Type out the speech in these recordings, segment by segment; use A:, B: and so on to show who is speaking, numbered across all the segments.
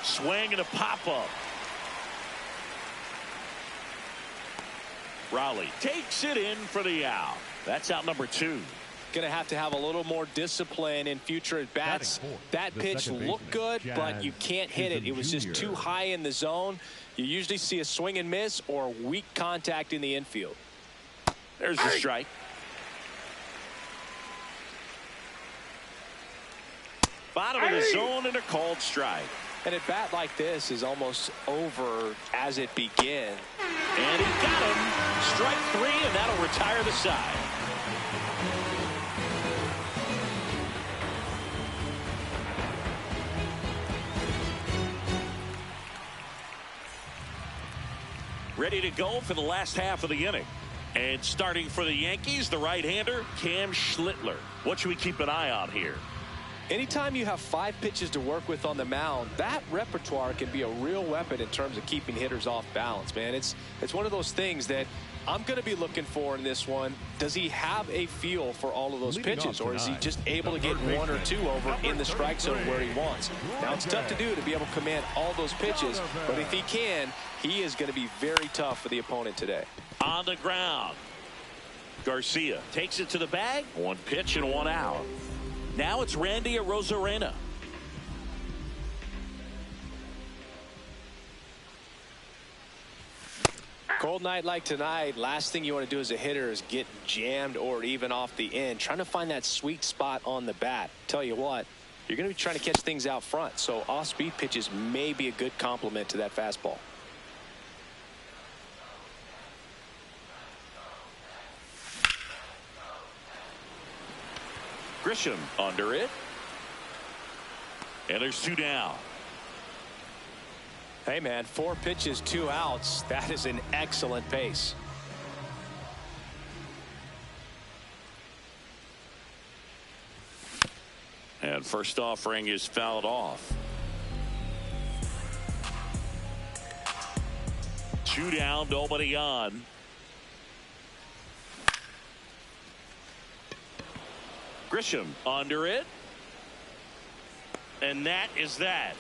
A: Swing and a pop-up. Raleigh takes it in for the out. That's out number 2.
B: Going to have a little more discipline in future at bats. That pitch looked good, but you can't hit it. It was just too high in the zone. You usually see a swing and miss or weak contact in the infield.
A: There's the strike. Bottom of the zone and a called strike.
B: And a bat like this is almost over as it begins.
A: And he got him. Strike 3, and that'll retire the side. Ready to go for the last half of the inning. And starting for the Yankees, the right-hander, Cam Schlittler. What should we keep an eye on here?
B: Anytime you have 5 pitches to work with on the mound, that repertoire can be a real weapon in terms of keeping hitters off balance, man. It's one of those things that I'm going to be looking for in this one. Does he have a feel for all of those pitches, or is he just able to get 1 or 2 over in the strike zone where he wants? Now, it's tough to do to be able to command all those pitches, but if he can, he is going to be very tough for the opponent today.
A: On the ground, Garcia takes it to the bag. 1 pitch and 1 out. Now it's Randy Arozarena.
B: Cold night like tonight, last thing you want to do as a hitter is get jammed or even off the end. Trying to find that sweet spot on the bat. Tell you what, you're going to be trying to catch things out front, so off-speed pitches may be a good complement to that fastball.
A: Grisham under it. And there's 2 down.
B: Hey, man, 4 pitches, 2 outs. That is an excellent pace.
A: And first offering is fouled off. 2 down, nobody on. Grisham under it. And that is that.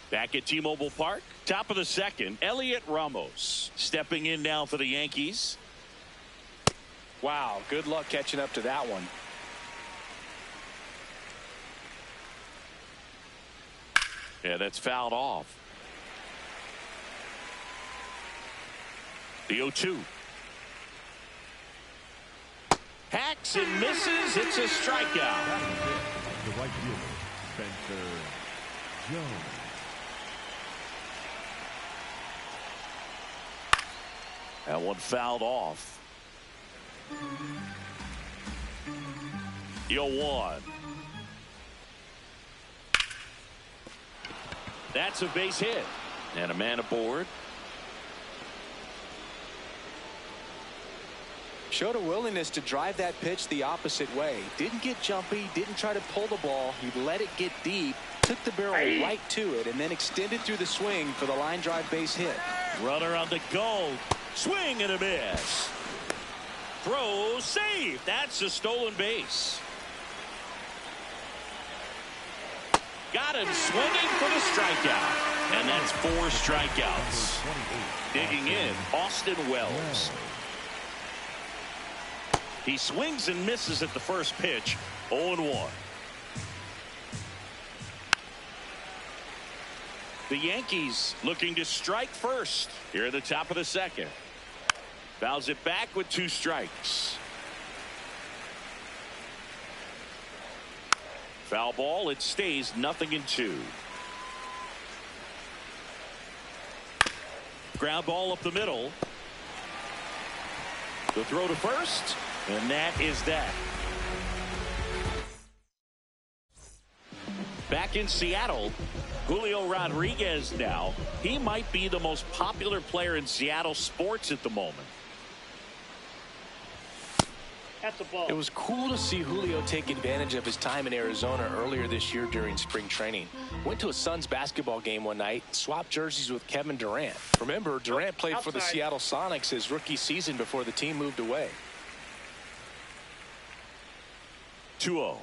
A: Back at T-Mobile Park, top of the second, Elliot Ramos stepping in now for the Yankees.
B: Wow, good luck catching up to that one.
A: Yeah, that's fouled off. The 0-2. Hacks and misses. It's a strikeout.
C: The right fielder, Spencer Jones.
A: That one fouled off. 0-1. That's a base hit. And a man aboard.
B: Showed a willingness to drive that pitch the opposite way. Didn't get jumpy, didn't try to pull the ball. He let it get deep, took the barrel right to it, and then extended through the swing for the line drive base hit.
A: Runner on the go. Swing and a miss. Throw safe. That's a stolen base. Got him swinging for the strikeout. And that's 4 strikeouts. Digging in, Austin Wells. He swings and misses at the first pitch. 0-1. The Yankees looking to strike first here at the top of the second. Fouls it back with 2 strikes. Foul ball. It stays 0-2. Ground ball up the middle. The throw to first. And that is that. Back in Seattle, Julio Rodriguez now. He might be the most popular player in Seattle sports at the moment.
D: At the ball.
B: It was cool to see Julio take advantage of his time in Arizona earlier this year during spring training. Went to a Suns basketball game one night, swapped jerseys with Kevin Durant. Remember, Durant played for the Seattle Sonics his rookie season before the team moved away.
A: 2-0.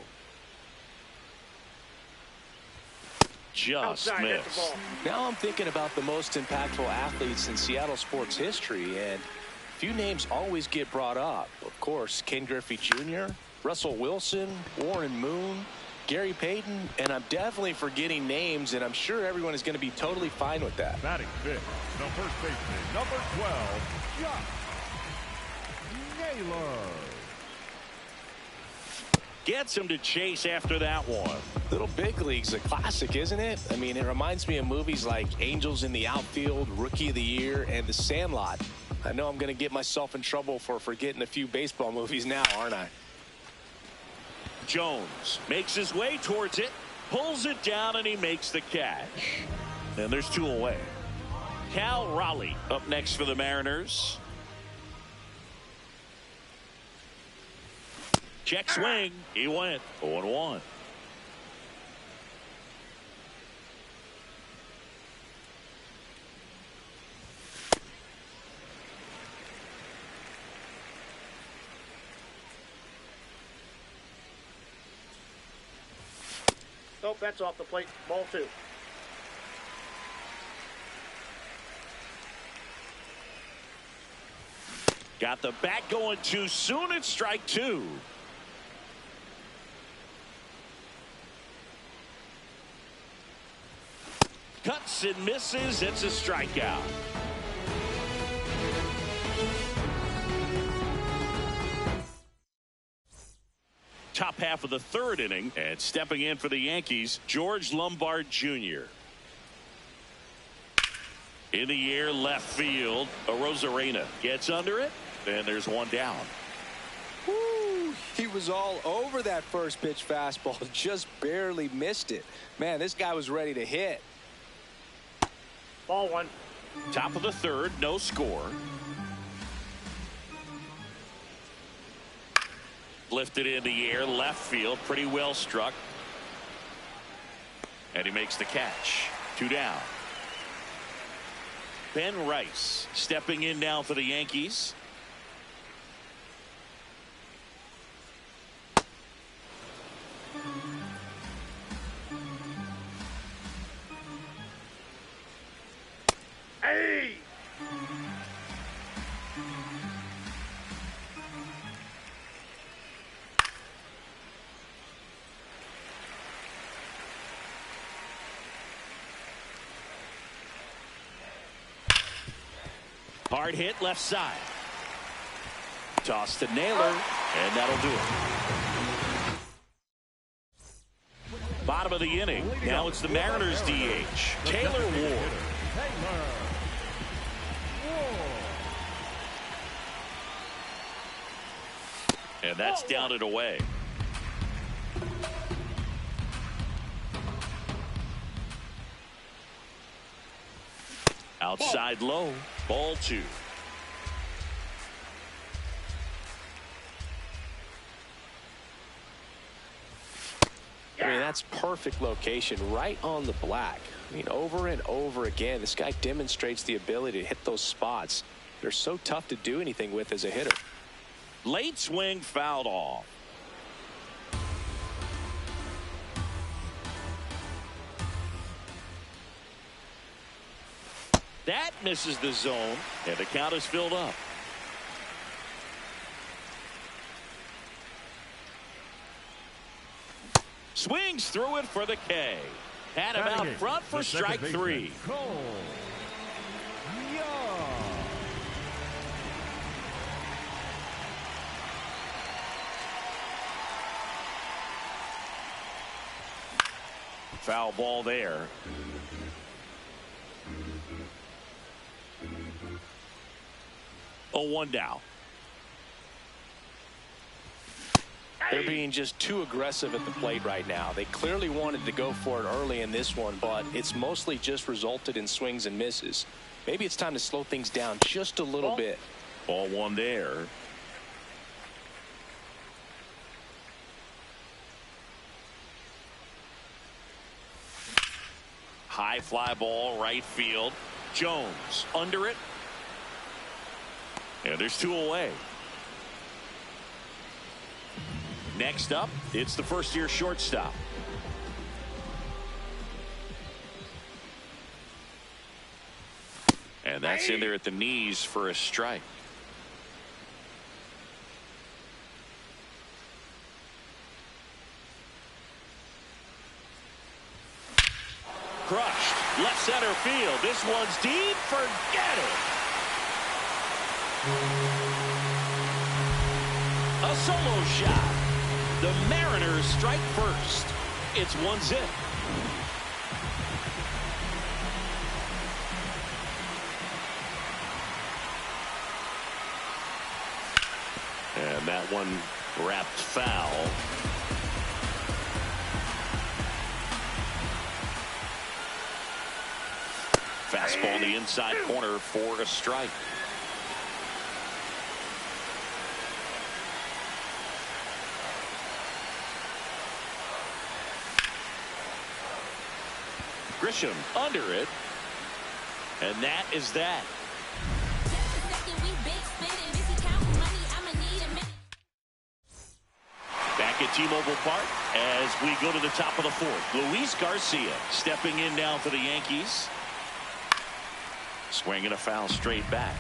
A: Just
D: Outside, that's the
A: missed.
D: ball.
B: Now I'm thinking about the most impactful athletes in Seattle sports history, and a few names always get brought up. Of course, Ken Griffey Jr., Russell Wilson, Warren Moon, Gary Payton, and I'm definitely forgetting names, and I'm sure everyone is going to be totally fine with that.
C: Batting fifth, the first baseman, number 12, Josh Naylor.
A: Gets him to chase after that one.
B: Little Big League's a classic, isn't it? I mean, it reminds me of movies like Angels in the Outfield, Rookie of the Year, and The Sandlot. I know I'm going to get myself in trouble for forgetting a few baseball movies now, aren't I?
A: Jones makes his way towards it, pulls it down, and he makes the catch. And there's 2 away. Cal Raleigh up next for the Mariners. Check swing. He went 0-1.
D: Nope, that's off the plate. Ball 2.
A: Got the bat going too soon. It's strike 2. Cuts and misses. It's a strikeout. Top half of the 3rd inning, and stepping in for the Yankees, George Lombard Jr. In the air, left field. Arozarena gets under it, and there's 1 down.
B: Woo, he was all over that first pitch fastball, just barely missed it. Man, this guy was ready to hit.
D: Ball 1.
A: Top of the 3rd, no score. Lifted in the air, left field, pretty well struck. And he makes the catch. 2 down. Ben Rice stepping in now for the Yankees.
D: Hey!
A: Hard hit left side. Toss to Naylor, and that'll do it. Bottom of the inning. Now it's the Mariners DH, Taylor Ward. And that's down and away. Outside low, ball 2.
B: I mean, that's perfect location, right on the black. I mean, over and over again, this guy demonstrates the ability to hit those spots. They're so tough to do anything with as a hitter.
A: Late swing fouled off. That misses the zone, and the count is filled up. Swings through it for the K. Had him out front for strike 3.
C: Cole Young.
A: Foul ball there. Oh, 1 down.
B: They're being just too aggressive at the plate right now. They clearly wanted to go for it early in this one, but it's mostly just resulted in swings and misses. Maybe it's time to slow things down just a little bit.
A: Ball 1 there. High fly ball, right field. Jones under it. And there's 2 away. Next up, it's the first-year shortstop. And that's in there at the knees for a strike. Crushed. Left center field. This one's deep. Forget it. A solo shot. The Mariners strike first. It's 1-0. And that one wrapped foul. Fastball in the inside corner for a strike. Grisham under it. And that is that. Back at T-Mobile Park as we go to the top of the fourth. Luis Garcia stepping in now for the Yankees. Swinging a foul straight back.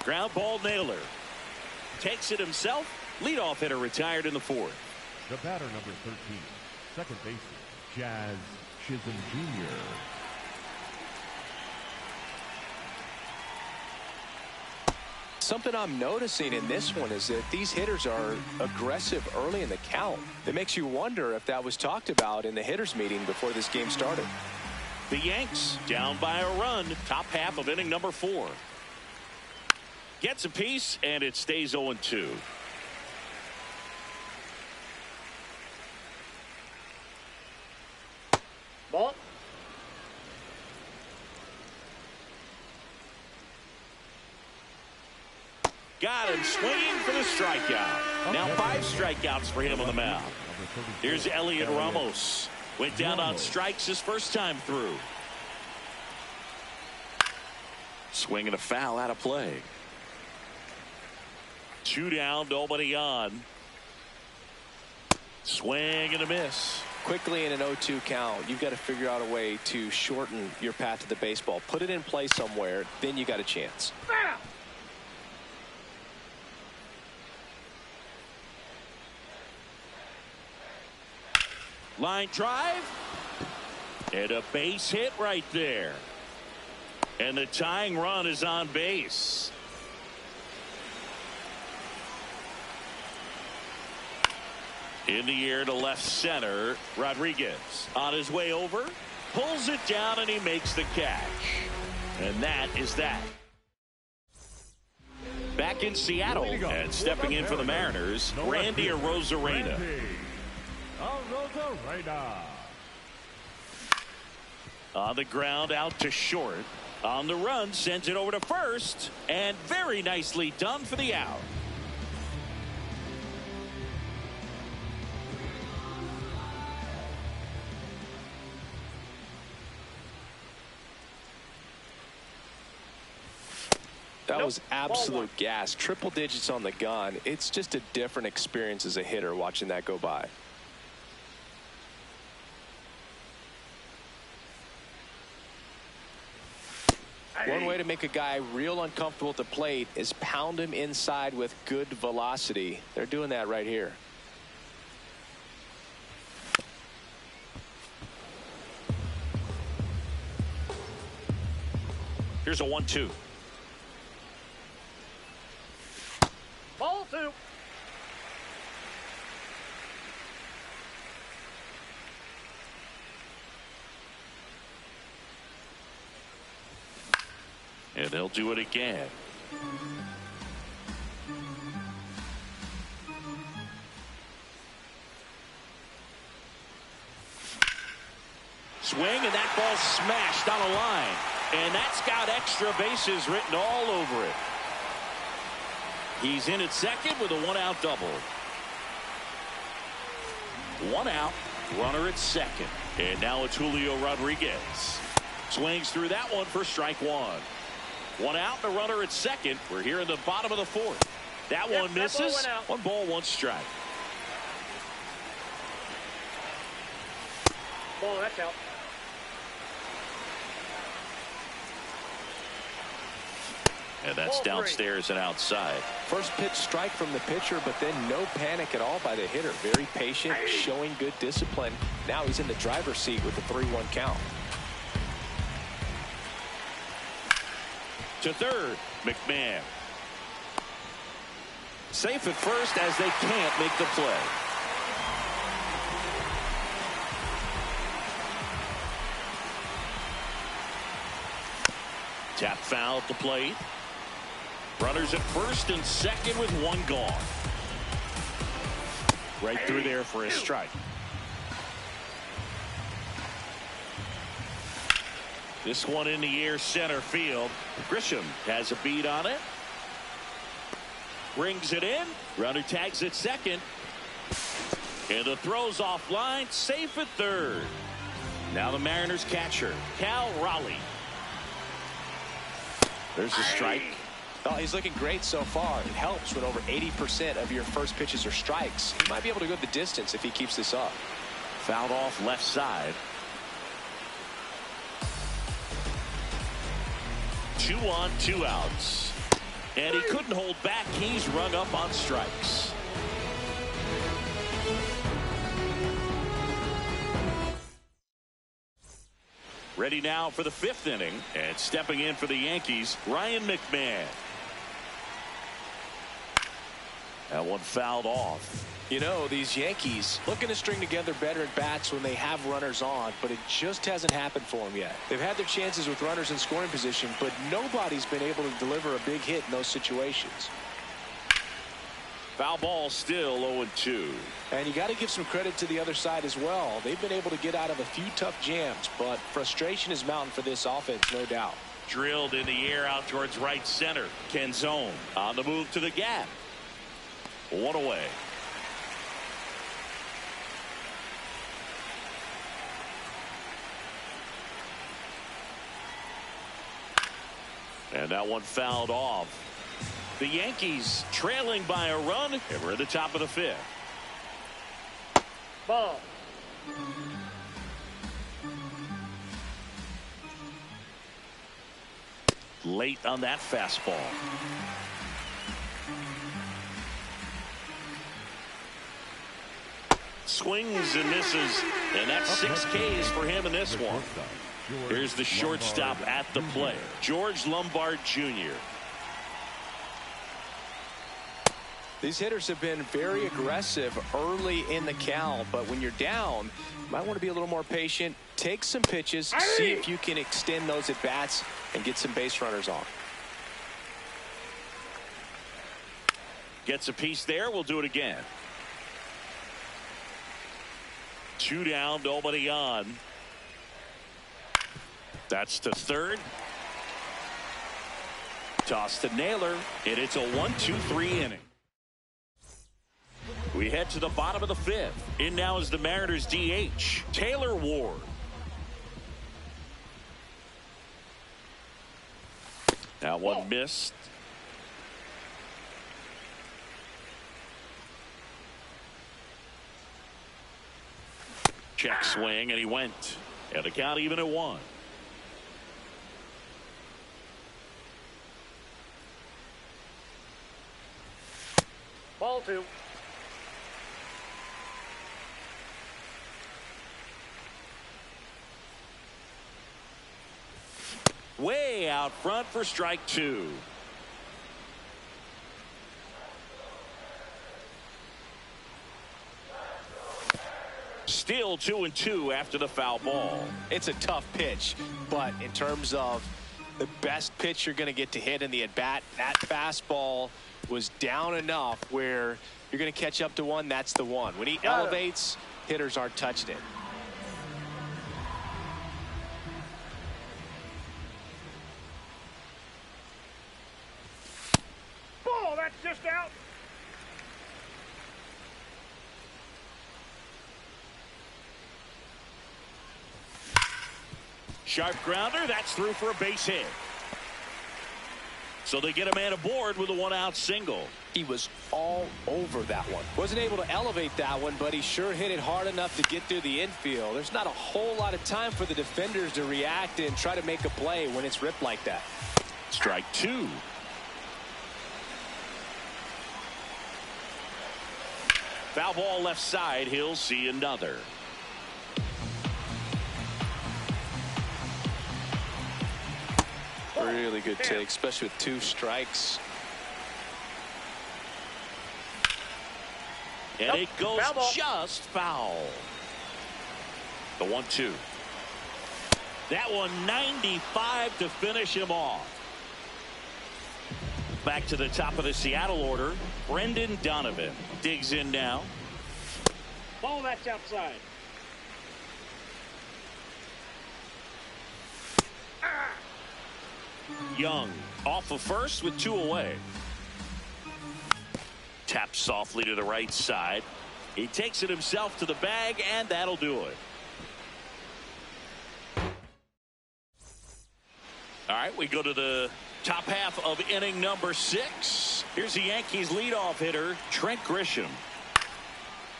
A: Ground ball Naylor. Takes it himself. Leadoff hitter retired in the fourth.
C: The batter, number 13, second baseman, Jazz Chisholm Jr.
B: Something I'm noticing in this one is that these hitters are aggressive early in the count. It makes you wonder if that was talked about in the hitters meeting before this game started.
A: The Yanks down by a run. Top half of inning number 4. Gets a piece and it stays 0-2.
D: Ball.
A: Got him swinging for the strikeout. Now 5 strikeouts for him on the mound. Here's Elliot Ramos. Went down on strikes his first time through. Swinging a foul out of play. 2 down, nobody on. Swing and a miss.
B: Quickly in an 0-2 count, you've got to figure out a way to shorten your path to the baseball. Put it in play somewhere, then you got a chance.
A: Line drive. And a base hit right there. And the tying run is on base. In the air to left center. Rodriguez on his way over. Pulls it down and he makes the catch. And that is that. Back in Seattle and stepping in for the Mariners, Randy Arozarena. On the ground out to short. On the run, sends it over to first. And very nicely done for the out.
B: That was absolute gas. Triple digits on the gun. It's just a different experience as a hitter watching that go by. One way to make a guy real uncomfortable at the plate is pound him inside with good velocity. They're doing that right here.
A: Here's a 1-2.
D: Ball 2.
A: And they'll do it again. Swing and that ball smashed on a line. And that's got extra bases written all over it. He's in at second with a 1-out double. 1 out, runner at second. And now it's Julio Rodriguez. Swings through that one for strike 1. One out, and a runner at second. We're here in the bottom of the fourth. That one misses. One ball, one strike.
D: Ball, that's out.
A: And that's
D: Ball
A: downstairs and outside.
B: First pitch strike from the pitcher, but then no panic at all by the hitter. Very patient, showing good discipline. Now he's in the driver's seat with the 3-1 count.
A: To third, McMahon. Safe at first as they can't make the play. Tap foul at the plate. Runners at first and second with one gone. Right through there for a strike. This one in the air center field. Grisham has a beat on it. Brings it in. Runner tags at second. And the throw's offline. Safe at third. Now the Mariners catcher, Cal Raleigh. There's a strike.
B: Oh, he's looking great so far. It helps when over 80% of your first pitches are strikes. He might be able to go the distance if he keeps this up.
A: Fouled off left side. 2 on, 2 outs. And he couldn't hold back. He's rung up on strikes. Ready now for the 5th inning. And stepping in for the Yankees, Ryan McMahon. That one fouled off.
B: You know, these Yankees looking to string together better at bats when they have runners on, but it just hasn't happened for them yet. They've had their chances with runners in scoring position, but nobody's been able to deliver a big hit in those situations.
A: Foul ball, still 0-2.
B: And you got to give some credit to the other side as well. They've been able to get out of a few tough jams, but frustration is mounting for this offense, no doubt.
A: Drilled in the air out towards right center. Canzone on the move to the gap. One away. And that one fouled off. The Yankees trailing by a run, and we're at the top of the 5th.
D: Ball.
A: Late on that fastball. Swings and misses, and that's 6 Ks for him in this one. Here's the shortstop at the plate, George Lombard Jr.
B: These hitters have been very aggressive early in the count, but when you're down, you might want to be a little more patient. Take some pitches, see if you can extend those at bats and get some base runners on.
A: Gets a piece there. We'll do it again. 2 down, nobody on. That's to third. Toss to Naylor, and it's a 1-2-3 inning. We head to the bottom of the 5th. In now is the Mariners DH, Taylor Ward. That one missed. Check swing, and he went. And the count even at 1.
D: Ball 2.
A: Way out front for strike 2. Still 2-2 after the foul ball.
B: It's a tough pitch, but in terms of the best pitch you're going to get to hit in the at-bat, that fastball was down enough where you're going to catch up to one. That's the one. When he elevates, hitters aren't touching it.
D: Ball, that's just out.
A: Sharp grounder, that's through for a base hit. So they get a man aboard with a one-out single.
B: He was all over that one. Wasn't able to elevate that one, but he sure hit it hard enough to get through the infield. There's not a whole lot of time for the defenders to react and try to make a play when it's ripped like that.
A: Strike two. Foul ball left side. He'll see another.
B: Really good take, especially with 2 strikes.
A: And it goes just foul. The 1-2. That one 95 to finish him off. Back to the top of the Seattle order. Brendan Donovan digs in now.
D: Ball that's outside.
A: Young off of first with 2 away. Taps softly to the right side. He takes it himself to the bag, and that'll do it. All right, we go to the top half of inning number 6. Here's the Yankees leadoff hitter, Trent Grisham.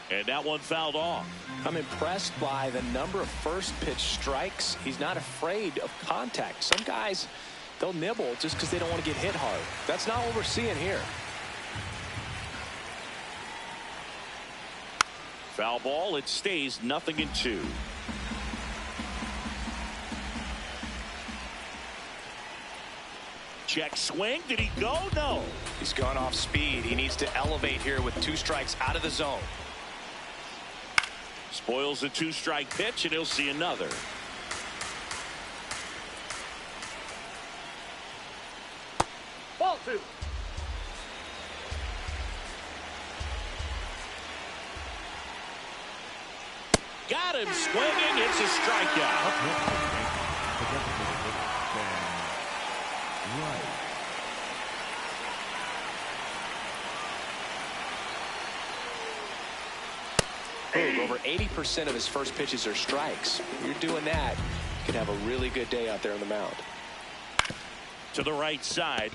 A: And that one fouled off.
B: I'm impressed by the number of first pitch strikes. He's not afraid of contact. Some guys, they'll nibble just because they don't want to get hit hard. That's not what we're seeing here.
A: Foul ball. It stays 0-2. Check swing. Did he go? No.
B: He's gone off speed. He needs to elevate here with 2 strikes out of the zone.
A: Spoils the 2-strike pitch, and he'll see another.
D: Ball 2.
A: Got him swinging. It's a strikeout.
B: Over 80% of his first pitches are strikes. You're doing that, you could have a really good day out there on the mound.
A: To the right side.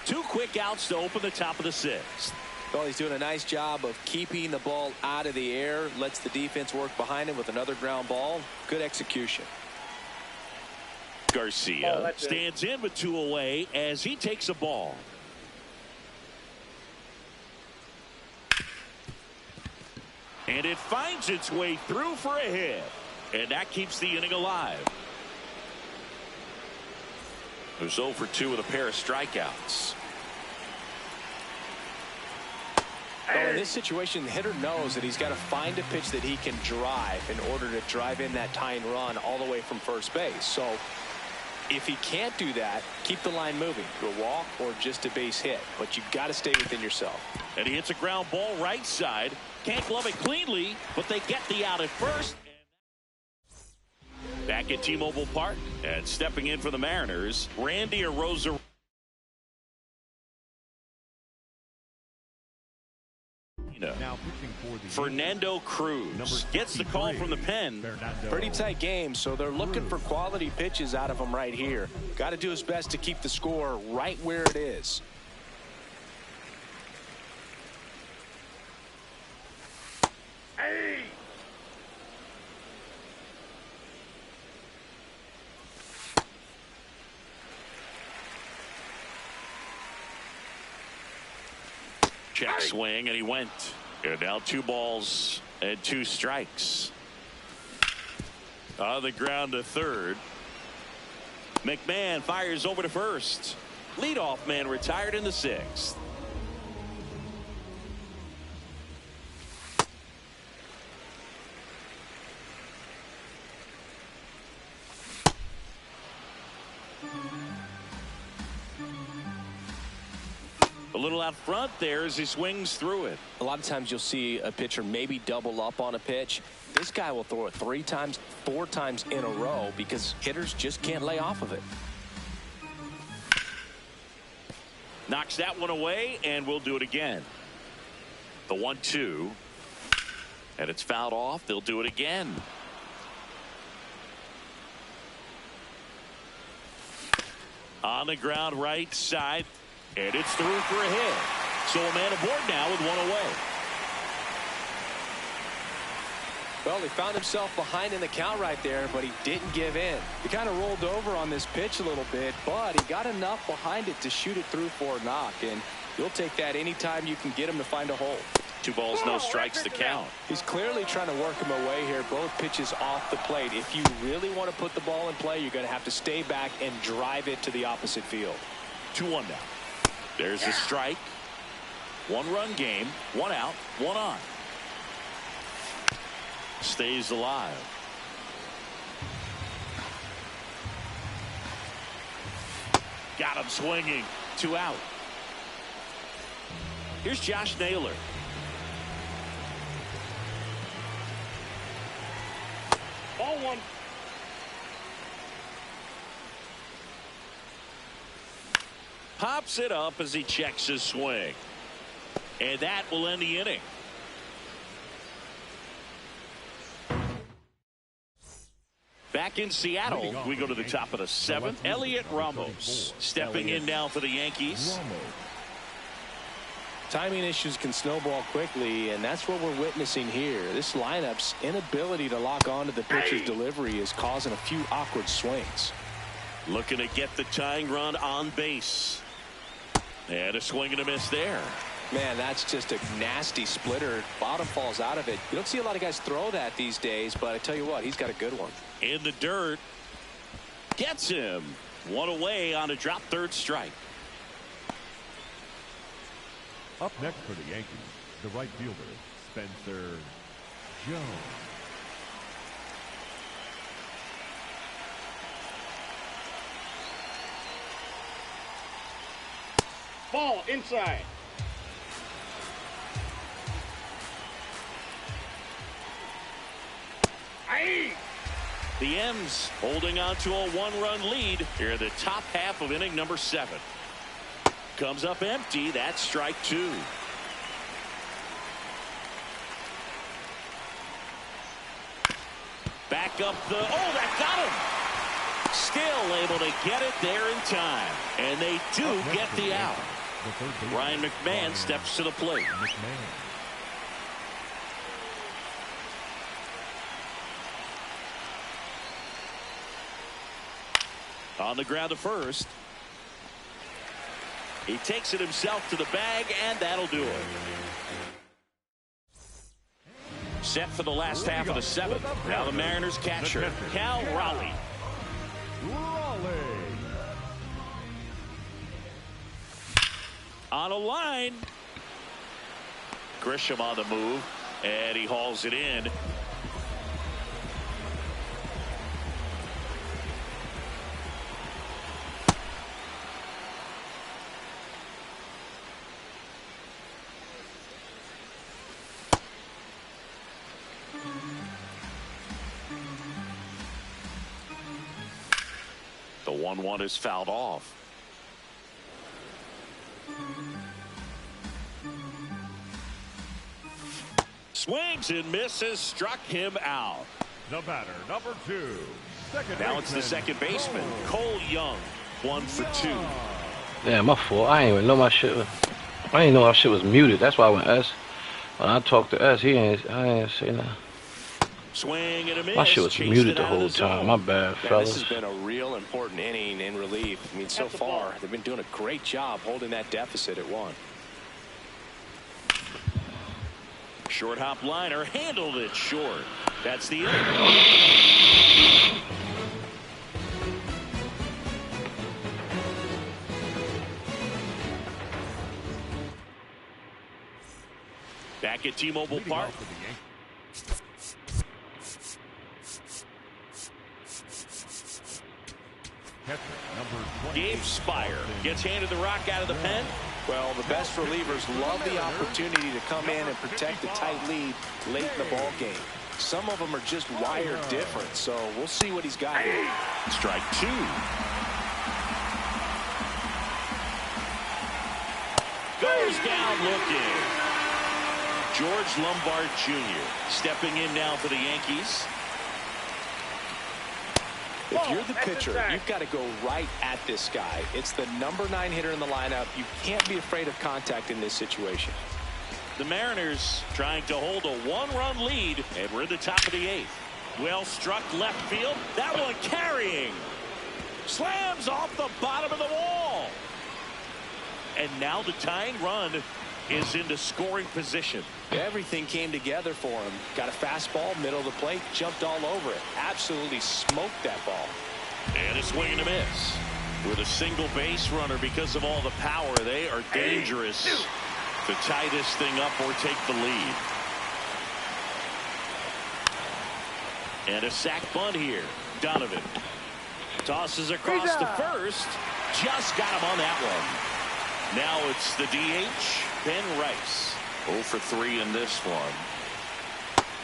A: 2 quick outs to open the top of the 6th.
B: Well, he's doing a nice job of keeping the ball out of the air. Lets the defense work behind him with another ground ball. Good execution.
A: Garcia stands in with 2 away as he takes a ball. And it finds its way through for a hit. And that keeps the inning alive. There's 0 for 2 with a pair of strikeouts.
B: Well, in this situation, the hitter knows that he's got to find a pitch that he can drive in order to drive in that tying run all the way from first base. So if he can't do that, keep the line moving to a walk or just a base hit. But you've got to stay within yourself.
A: And he hits a ground ball right side. Can't glove it cleanly, but they get the out at first. Back at T-Mobile Park, and stepping in for the Mariners, Randy Arozarena.
C: Now pitching for the
A: Fernando Cruz gets the call from the pen.
B: Pretty tight game, so they're looking for quality pitches out of him right here. Got to do his best to keep the score right where it is.
D: Hey!
A: Check swing, and he went. And now 2 balls and 2 strikes. On the ground to third. McMahon fires over to first. Leadoff man retired in the 6th. A little out front there as he swings through it.
B: A lot of times you'll see a pitcher maybe double up on a pitch. This guy will throw it 3 times, 4 times in a row because hitters just can't lay off of it.
A: Knocks that one away, and we'll do it again. The 1-2. And it's fouled off. They'll do it again. On the ground right side. And it's through for a hit. So a man aboard now with one away.
B: Well, he found himself behind in the count right there, but he didn't give in. He kind of rolled over on this pitch a little bit, but he got enough behind it to shoot it through for a knock. And you'll take that anytime you can get him to find a hole.
A: 2 balls, no strikes to count.
B: He's clearly trying to work him away here. Both pitches off the plate. If you really want to put the ball in play, you're going to have to stay back and drive it to the opposite field.
A: 2-1 now. There's a strike. 1-run game. 1 out. 1 on. Stays alive. Got him swinging. 2 out. Here's Josh Naylor.
D: Ball 1.
A: Pops it up as he checks his swing. And that will end the inning. Back in Seattle, we go to the top of the 7th. Elliot Ramos stepping in now for the Yankees.
B: Timing issues can snowball quickly, and that's what we're witnessing here. This lineup's inability to lock onto the pitcher's delivery is causing a few awkward swings.
A: Looking to get the tying run on base. And a swing and a miss there.
B: Man, that's just a nasty splitter. Bottom falls out of it. You don't see a lot of guys throw that these days, but I tell you what, he's got a good one.
A: In the dirt. Gets him. 1 away on a drop, 3rd strike.
C: Up next for the Yankees, the right fielder, Spencer Jones.
D: Ball inside. Aye.
A: The M's holding on to a 1-run lead here in the top half of inning number 7. Comes up empty. That's strike 2. Back up the. Oh, that got him. Still able to get it there in time. And they do get the out. Ryan McMahon steps to the plate. On the ground to first. He takes it himself to the bag, and that'll do it. Set for the last half of the 7th. Now the Mariners catcher, Cal Raleigh. On a line. Grisham on the move, and he hauls it in. The 1-1 is fouled off. Swings and misses, struck him out.
C: The batter, number 2.
A: Now it's the second baseman, Cole Young, 1 for 2.
E: Damn, my fault. I ain't even know my shit was. I ain't know our shit was muted. That's why when I talked to us, I ain't say nothing.
A: Swing and a miss.
E: My shit was muted the whole time. My bad, fellas.
B: This has been a real important inning in relief. I mean, so far, they've been doing a great job holding that deficit at 1.
A: Short hop liner, handled it short. That's the inning. Back at T-Mobile Park. Gabe Spire gets handed the rock out of the pen.
B: Well, the best relievers love the opportunity to come in and protect a tight lead late in the ball game. Some of them are just wired different, so we'll see what he's got here.
A: Strike 2. Goes down looking. George Lombard Jr. stepping in now for the Yankees.
B: If you're the pitcher, you've got to go right at this guy. It's the number 9 hitter in the lineup. You can't be afraid of contact in this situation.
A: The Mariners trying to hold a 1-run lead, and we're in the top of the 8th. Well struck left field. That one carrying. Slams off the bottom of the wall. And now the tying run is into scoring position.
B: Everything came together for him. Got a fastball, middle of the plate, jumped all over it. Absolutely smoked that ball.
A: And a swing and a miss. With a single base runner, because of all the power, they are dangerous to tie this thing up or take the lead. And a sac bunt here. Donovan tosses across to first. Just got him on that one. Now it's the DH, Ben Rice. 0 for 3 in this one.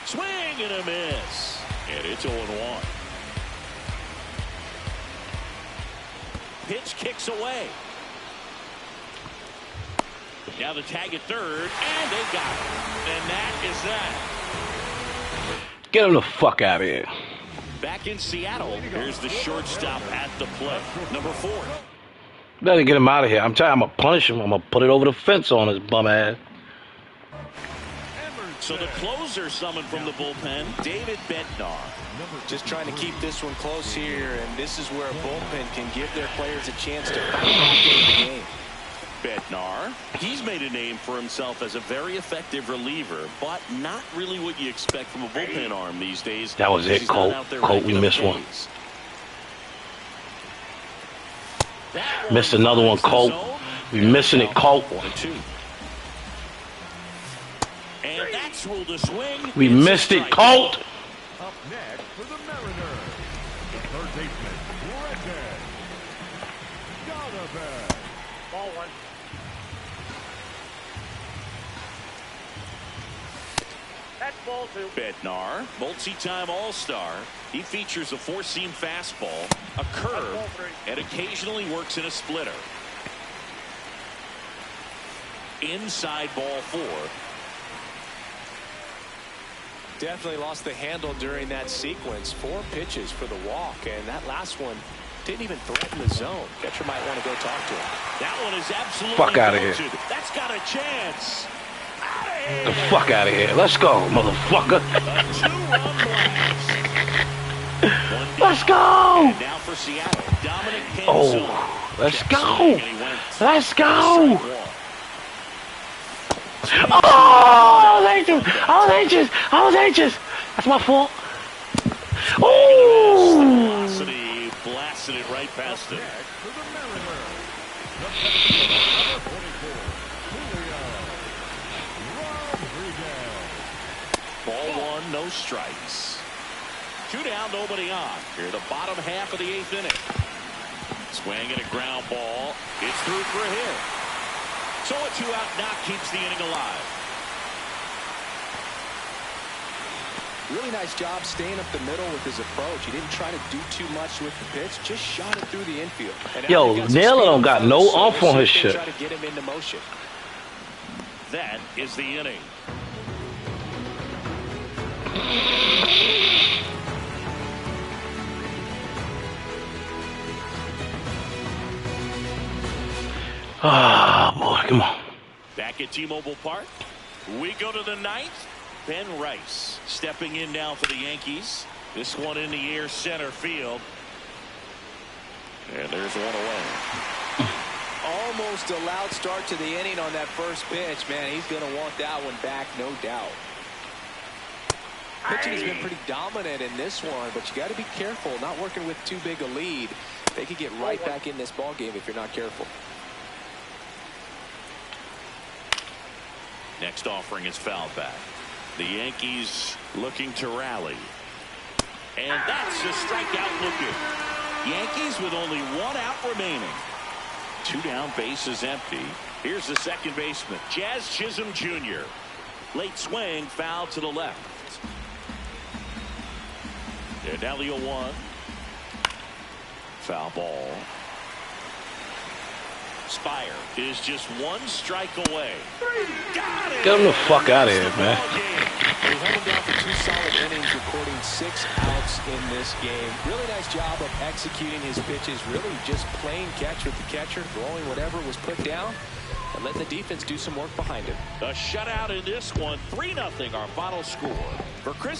A: Swing and a miss. And it's 0-1. Pitch kicks away. Now the tag at third, and they got it. And that is that.
E: Get him the fuck out of here.
A: Back in Seattle, here's the shortstop at the plate. Number 4.
E: Better get him out of here. I'm telling you, I'm going to punish him. I'm going to put it over the fence on his bum ass.
A: So the closer summoned from the bullpen, David Bednar.
B: Just trying to keep this one close here, and this is where a bullpen can give their players a chance to fight back into the game.
A: Bednar, he's made a name for himself as a very effective reliever, but not really what you expect from a bullpen arm these days.
E: That was it, Colt. Colt, we missed one. Missed another one, Colt. We missing it, Colt.
A: 1-2. And that's ruled a swing.
E: We missed it, Colt.
C: Up next for the Mariners, the third baseman, Brendan Donovan.
D: Ball 1. That's ball 2.
A: Bednar, multi-time All-Star. He features a 4-seam fastball, a curve, and occasionally works in a splitter. Inside ball 4.
B: Definitely lost the handle during that sequence. 4 pitches for the walk, and that last one didn't even threaten the zone. Catcher might want to go talk to him.
A: That one is absolutely
E: Fuck out of here.
A: That's got a chance.
E: The fuck out of here. Let's go, motherfucker.
A: A 2-run blast.
E: Let's go.
A: And now for Seattle, Dominic Pinzon.
E: Oh, let's go. Let's go. Oh, I was anxious. That's my fault. Oh.
A: Velocity blasted it right past him.
C: Next for the Mariners, the number 44, Julio Rodriguez.
A: Ball 1, no strikes. 2 down, nobody on. Here, the bottom half of the 8th inning. Swing and a ground ball. It's through for a hit. So a 2-out knock keeps the inning alive.
B: Really nice job staying up the middle with his approach. He didn't try to do too much with the pitch, just shot it through the infield.
E: Yo, Naylor don't got no off on his shit.
B: Try to get him into motion.
A: That is the inning.
E: Ah, boy, come on.
A: Back at T-Mobile Park, we go to the 9th. Ben Rice stepping in now for the Yankees. This one in the air, center field. And there's one away.
B: Almost a loud start to the inning on that first pitch. Man, he's going to want that one back, no doubt. Pitching has been pretty dominant in this one, but you got to be careful, not working with too big a lead. They could get right back in this ball game if you're not careful.
A: Next offering is fouled back. The Yankees looking to rally. And that's a strikeout looking. Yankees with only 1 out remaining. 2 down, bases empty. Here's the second baseman, Jazz Chisholm Jr. Late swing, foul to the left. And now the 0-1. Foul ball. Spire is just 1 strike away. Got it.
E: Get him the fuck out of here, man.
B: held him down for 2 solid innings, recording 6 outs in this game. Really nice job of executing his pitches, really just playing catch with the catcher, throwing whatever was put down, and letting the defense do some work behind him.
A: A shutout in this one, 3-0 our final score. For Chris